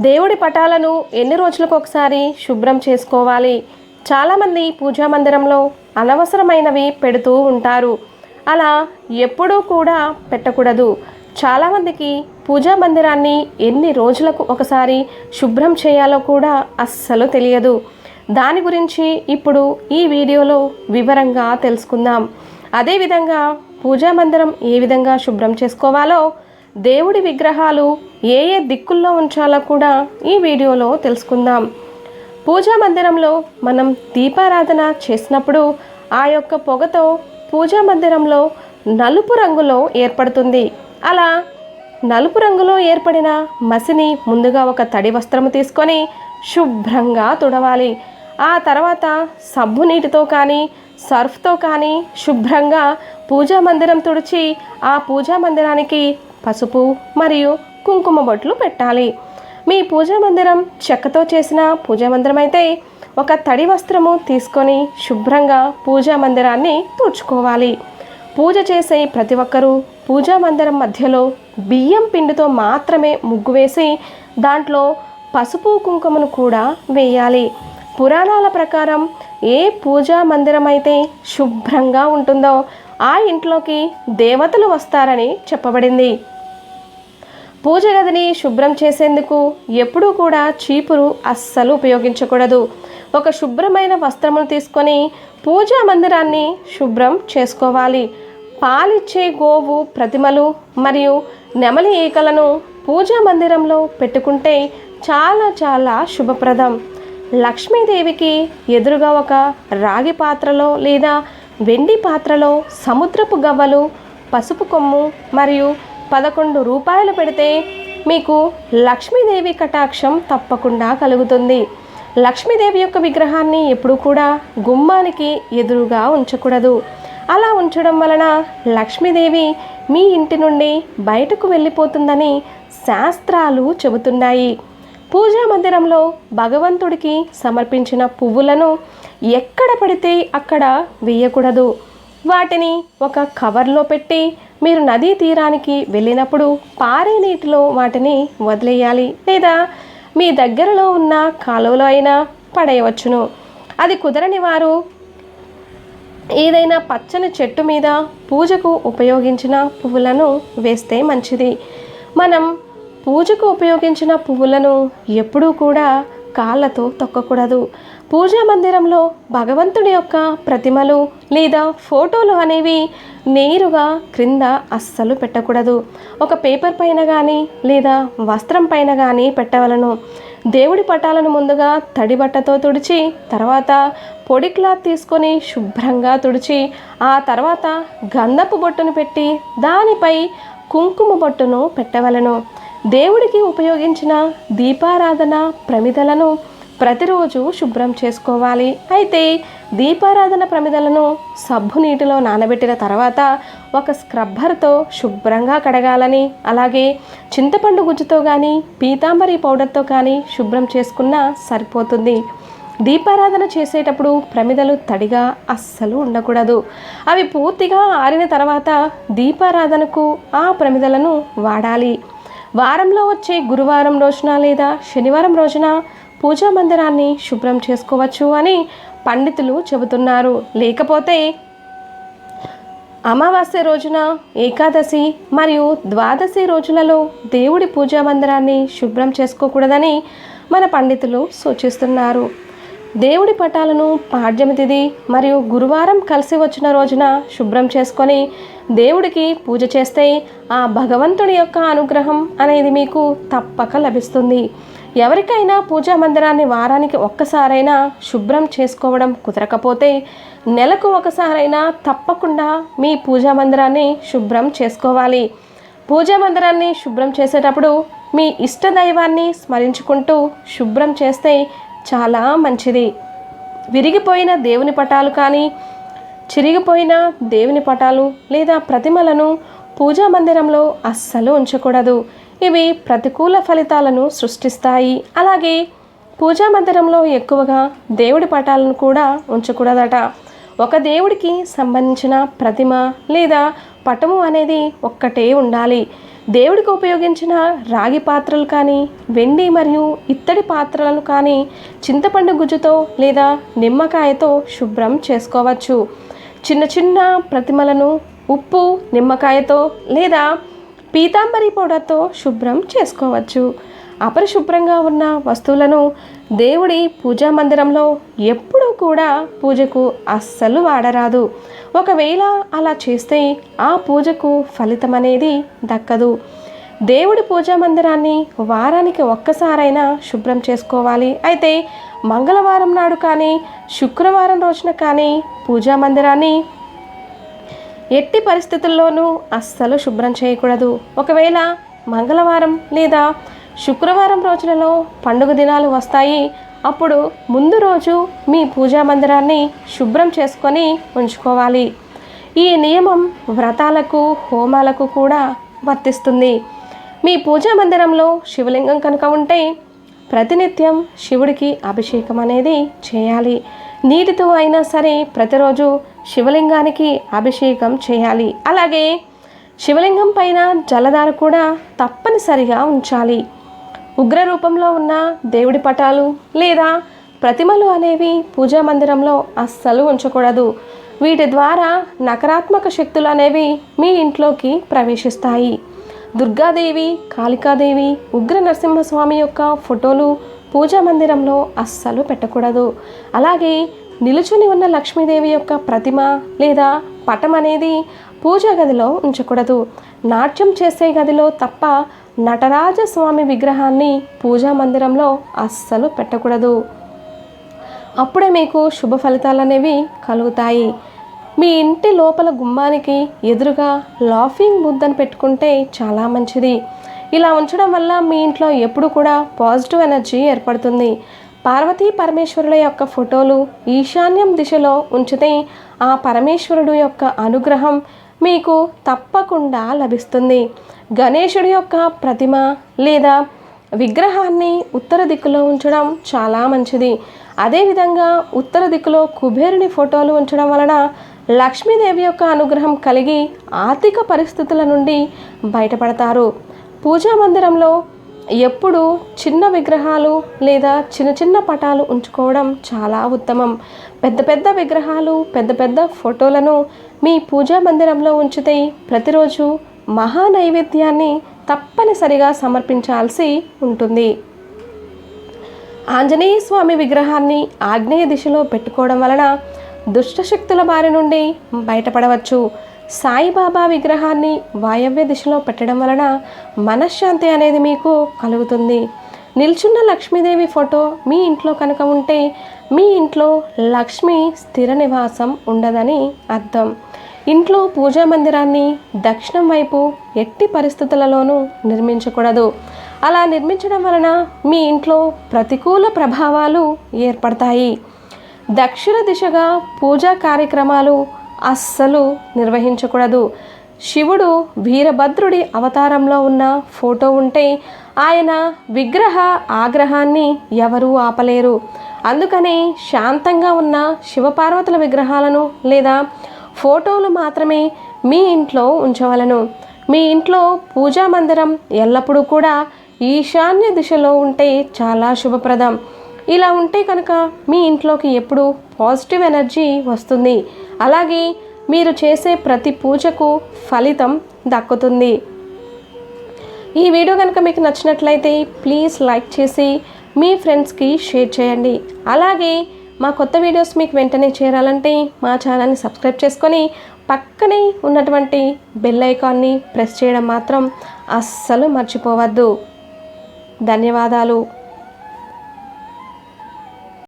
దేవుడి పటాలను ఎన్ని రోజులకు ఒకసారి శుభ్రం చేసుకోవాలి? చాలామంది పూజా మందిరంలో అనవసరమైనవి పెడుతూ ఉంటారు. అలా ఎప్పుడూ కూడా పెట్టకూడదు. చాలామందికి పూజా మందిరాన్ని ఎన్ని రోజులకు ఒకసారి శుభ్రం చేయాలో కూడా అస్సలు తెలియదు. దాని గురించి ఇప్పుడు ఈ వీడియోలో వివరంగా తెలుసుకుందాం. అదేవిధంగా పూజా మందిరం ఏ విధంగా శుభ్రం చేసుకోవాలో, దేవుడి విగ్రహాలు ఏ ఏ దిక్కుల్లో ఉంచాలో కూడా ఈ వీడియోలో తెలుసుకుందాం. పూజా మందిరంలో మనం దీపారాధన చేసినప్పుడు ఆ యొక్క పొగతో పూజా మందిరంలో నలుపు రంగులో ఏర్పడుతుంది. అలా నలుపు రంగులో ఏర్పడిన మసిని ముందుగా ఒక తడి వస్త్రము తీసుకొని శుభ్రంగా తుడవాలి. ఆ తర్వాత సబ్బు నీటితో కానీ సర్ఫ్తో కానీ శుభ్రంగా పూజా మందిరం తుడిచి ఆ పూజా మందిరానికి పసుపు మరియు కుంకుమ బొట్లు పెట్టాలి. మీ పూజా మందిరం చెక్కతో చేసిన పూజా మందిరం అయితే ఒక తడి వస్త్రము తీసుకొని శుభ్రంగా పూజా మందిరాన్ని తుడుచుకోవాలి. పూజ చేసే ప్రతి ఒక్కరూ పూజా మందిరం మధ్యలో బియ్యం పిండితో మాత్రమే ముగ్గు వేసి దాంట్లో పసుపు కుంకుమను కూడా వేయాలి. పురాణాల ప్రకారం ఏ పూజా మందిరం అయితే శుభ్రంగా ఉంటుందో ఆ ఇంట్లోకి దేవతలు వస్తారని చెప్పబడింది. పూజ గదిని శుభ్రం చేసేందుకు ఎప్పుడూ కూడా చీపురు అస్సలు ఉపయోగించకూడదు. ఒక శుభ్రమైన వస్త్రమును తీసుకొని పూజా మందిరాన్ని శుభ్రం చేసుకోవాలి. పాలిచ్చే గోవు ప్రతిమలు మరియు నెమలి ఈకలను పూజా మందిరంలో పెట్టుకుంటే చాలా శుభప్రదం. లక్ష్మీదేవికి ఎదురుగా ఒక రాగి పాత్రలో లేదా వెండి పాత్రలో సముద్రపు గవ్వలు, పసుపు కొమ్ము మరియు 11 రూపాయలు పెడితే మీకు లక్ష్మీదేవి కటాక్షం తప్పకుండా కలుగుతుంది. లక్ష్మీదేవి యొక్క విగ్రహాన్ని ఎప్పుడూ కూడా గుమ్మానికి ఎదురుగా ఉంచకూడదు. అలా ఉంచడం వలన లక్ష్మీదేవి మీ ఇంటి నుండి బయటకు వెళ్ళిపోతుందని శాస్త్రాలు చెబుతున్నాయి. పూజా మందిరంలో భగవంతుడికి సమర్పించిన పువ్వులను ఎక్కడ పడితే అక్కడ వేయకూడదు. వాటిని ఒక కవర్లో పెట్టి మీరు నదీ తీరానికి వెళ్ళినప్పుడు పారే నీటిలో వాటిని వదిలేయాలి, లేదా మీ దగ్గరలో ఉన్న కాలువలో అయినా పడేయవచ్చును. అది కుదరని వారు ఏదైనా పచ్చని చెట్టు మీద పూజకు ఉపయోగించిన పువ్వులను వేస్తే మంచిది. మనం పూజకు ఉపయోగించిన పువ్వులను ఎప్పుడూ కూడా కాళ్ళతో తొక్కకూడదు. పూజా మందిరంలో భగవంతుడి యొక్క ప్రతిమలు లేదా ఫోటోలు అనేవి నేరుగా క్రింద అస్సలు పెట్టకూడదు. ఒక పేపర్ పైన కానీ లేదా వస్త్రం పైన కానీ పెట్టవలను. దేవుడి పటాలను ముందుగా తడి బట్టతో తుడిచి తర్వాత పొడి క్లాత్ తీసుకొని శుభ్రంగా తుడిచి ఆ తర్వాత గంధపు బొట్టును పెట్టి దానిపై కుంకుమ బొట్టును పెట్టవలను. దేవుడికి ఉపయోగించిన దీపారాధన ప్రమిదలను ప్రతిరోజు శుభ్రం చేసుకోవాలి. అయితే దీపారాధన ప్రమిదలను సబ్బు నీటిలో నానబెట్టిన తర్వాత ఒక స్క్రబ్బర్తో శుభ్రంగా కడగాలని, అలాగే చింతపండు గుజ్జుతో కానీ పీతాంబరి పౌడర్తో కానీ శుభ్రం చేసుకున్నా సరిపోతుంది. దీపారాధన చేసేటప్పుడు ప్రమిదలు తడిగా అస్సలు ఉండకూడదు. అవి పూర్తిగా ఆరిన తర్వాత దీపారాధనకు ఆ ప్రమిదలను వాడాలి. వారంలో వచ్చే గురువారం రోజున లేదా శనివారం రోజున పూజా మందిరాన్ని శుభ్రం చేసుకోవచ్చు అని పండితులు చెబుతున్నారు. లేకపోతే అమావాస్య రోజున, ఏకాదశి మరియు ద్వాదశి రోజులలో దేవుడి పూజా మందిరాన్ని శుభ్రం చేసుకోకూడదని మన పండితులు సూచిస్తున్నారు. దేవుడి పటాలను పాడ్యమి తిథి మరియు గురువారం కలిసి వచ్చిన రోజున శుభ్రం చేసుకొని దేవుడికి పూజ చేస్తే ఆ భగవంతుడి యొక్క అనుగ్రహం అనేది మీకు తప్పక లభిస్తుంది. ఎవరికైనా పూజా మందిరాన్ని వారానికి ఒక్కసారైనా శుభ్రం చేసుకోవడం కుదరకపోతే నెలకు ఒకసారైనా తప్పకుండా మీ పూజా మందిరాన్ని శుభ్రం చేసుకోవాలి. పూజా మందిరాన్ని శుభ్రం చేసేటప్పుడు మీ ఇష్ట దైవాన్ని స్మరించుకుంటూ శుభ్రం చేస్తే చాలా మంచిది. విరిగిపోయిన దేవుని పటాలు కానీ చిరిగిపోయిన దేవుని పటాలు లేదా ప్రతిమలను పూజా మందిరంలో అస్సలు ఉంచకూడదు. ఇవి ప్రతికూల ఫలితాలను సృష్టిస్తాయి. అలాగే పూజా మందిరంలో ఎక్కువగా దేవుడి పటాలను కూడా ఉంచకూడదట. ఒక దేవుడికి సంబంధించిన ప్రతిమ లేదా పటము అనేది ఒక్కటే ఉండాలి. దేవుడికి ఉపయోగించిన రాగి పాత్రలు కానీ, వెండి మరియు ఇత్తడి పాత్రలను కానీ చింతపండు గుజ్జుతో లేదా నిమ్మకాయతో శుభ్రం చేసుకోవచ్చు. చిన్న చిన్న ప్రతిమలను ఉప్పు, నిమ్మకాయతో లేదా పీతాంబరి పౌడర్తో శుభ్రం చేసుకోవచ్చు. అపరిశుభ్రంగా ఉన్న వస్తువులను దేవుడి పూజా మందిరంలో ఎప్పుడూ కూడా పూజకు అస్సలు వాడరాదు. ఒకవేళ అలా చేస్తే ఆ పూజకు ఫలితం అనేది దక్కదు. దేవుడి పూజా మందిరాన్ని వారానికి ఒక్కసారైనా శుభ్రం చేసుకోవాలి. అయితే మంగళవారం నాడు కానీ, శుక్రవారం రోజున కానీ పూజా మందిరాన్ని ఎట్టి పరిస్థితుల్లోనూ అస్సలు శుభ్రం చేయకూడదు. ఒకవేళ మంగళవారం లేదా శుక్రవారం రోజులలో పండుగ దినాలు వస్తాయి. అప్పుడు ముందు రోజు మీ పూజా మందిరాన్ని శుభ్రం చేసుకొని ఉంచుకోవాలి. ఈ నియమం వ్రతాలకు, హోమాలకు కూడా వర్తిస్తుంది. మీ పూజా మందిరంలో శివలింగం కనుక ఉంటే ప్రతినిత్యం శివుడికి అభిషేకం అనేది చేయాలి. నీటితో అయినా సరే ప్రతిరోజు శివలింగానికి అభిషేకం చేయాలి. అలాగే శివలింగం పైన జలధార కూడా తప్పనిసరిగా ఉంచాలి. ఉగ్ర రూపంలో ఉన్న దేవుడి పటాలు లేదా ప్రతిమలు అనేవి పూజా మందిరంలో అస్సలు ఉంచకూడదు. వీటి ద్వారా నకారాత్మక శక్తులు అనేవి మీ ఇంట్లోకి ప్రవేశిస్తాయి. దుర్గాదేవి, కాళికాదేవి, ఉగ్ర నరసింహస్వామి యొక్క ఫోటోలు పూజా మందిరంలో అస్సలు పెట్టకూడదు. అలాగే నిలుచుని ఉన్న లక్ష్మీదేవి యొక్క ప్రతిమ లేదా పటం అనేది పూజా గదిలో ఉంచకూడదు. నాట్యం చేసే గదిలో తప్ప నటరాజస్వామి విగ్రహాన్ని పూజా మందిరంలో అస్సలు పెట్టకూడదు. అప్పుడే మీకు శుభ ఫలితాలు అనేవి కలుగుతాయి. మీ ఇంటి లోపల గుమ్మానికి ఎదురుగా లాఫింగ్ బుద్ధను పెట్టుకుంటే చాలా మంచిది. ఇలా ఉంచడం వల్ల మీ ఇంట్లో ఎప్పుడు కూడా పాజిటివ్ ఎనర్జీ ఏర్పడుతుంది. పార్వతీ పరమేశ్వరుల యొక్క ఫోటోలు ఈశాన్యం దిశలో ఉంచితే ఆ పరమేశ్వరుడు యొక్క అనుగ్రహం మీకు తప్పకుండా లభిస్తుంది. గణేశుడి యొక్క ప్రతిమ లేదా విగ్రహాన్ని ఉత్తర దిక్కులో ఉంచడం చాలా మంచిది. అదేవిధంగా ఉత్తర దిక్కులో కుబేరుని ఫోటోలు ఉంచడం వలన లక్ష్మీదేవి యొక్క అనుగ్రహం కలిగి ఆర్థిక పరిస్థితుల నుండి బయటపడతారు. పూజా మందిరంలో ఎప్పుడు చిన్న విగ్రహాలు లేదా చిన్న చిన్న పటాలు ఉంచుకోవడం చాలా ఉత్తమం. పెద్ద పెద్ద విగ్రహాలు, పెద్ద పెద్ద ఫోటోలను మీ పూజా మందిరంలో ఉంచితే ప్రతిరోజు మహా నైవేద్యాన్ని తప్పనిసరిగా సమర్పించాల్సి ఉంటుంది. ఆంజనేయ స్వామి విగ్రహాన్ని ఆగ్నేయ దిశలో పెట్టుకోవడం వలన దుష్టశక్తుల బారి నుండి బయటపడవచ్చు. సాయిబాబా విగ్రహాన్ని వాయవ్య దిశలో పెట్టడం వలన మనశ్శాంతి అనేది మీకు కలుగుతుంది. నిల్చున్న లక్ష్మీదేవి ఫోటో మీ ఇంట్లో కనుక ఉంటే మీ ఇంట్లో లక్ష్మి స్థిర నివాసం ఉండదని అర్థం. ఇంట్లో పూజా మందిరాన్ని దక్షిణం వైపు ఎట్టి పరిస్థితులలోనూ నిర్మించకూడదు. అలా నిర్మించడం వలన మీ ఇంట్లో ప్రతికూల ప్రభావాలు ఏర్పడతాయి. దక్షిణ దిశగా పూజా కార్యక్రమాలు అస్సలు నిర్వహించకూడదు. శివుడు వీరభద్రుడి అవతారంలో ఉన్న ఫోటో ఉంటే ఆయన విగ్రహ ఆగ్రహాన్ని ఎవరూ ఆపలేరు. అందుకని శాంతంగా ఉన్న శివపార్వతుల విగ్రహాలను లేదా ఫోటోలు మాత్రమే మీ ఇంట్లో ఉంచవలను. మీ ఇంట్లో పూజా మందిరం ఎల్లప్పుడూ కూడా ఈశాన్య దిశలో ఉంటే చాలా శుభప్రదం. ఇలా ఉంటే కనుక మీ ఇంట్లోకి ఎప్పుడు పాజిటివ్ ఎనర్జీ వస్తుంది. అలాగే మీరు చేసే ప్రతి పూజకు ఫలితం దక్కుతుంది. ఈ వీడియో కనుక మీకు నచ్చినట్లయితే ప్లీజ్ లైక్ చేసి మీ ఫ్రెండ్స్కి షేర్ చేయండి. అలాగే మా కొత్త వీడియోస్ మీకు వెంటనే చేరాలంటే మా ఛానల్ని సబ్స్క్రైబ్ చేసుకొని పక్కనే ఉన్నటువంటి బెల్ ఐకాన్ని ప్రెస్ చేయడం మాత్రం అస్సలు మర్చిపోవద్దు. ధన్యవాదాలు.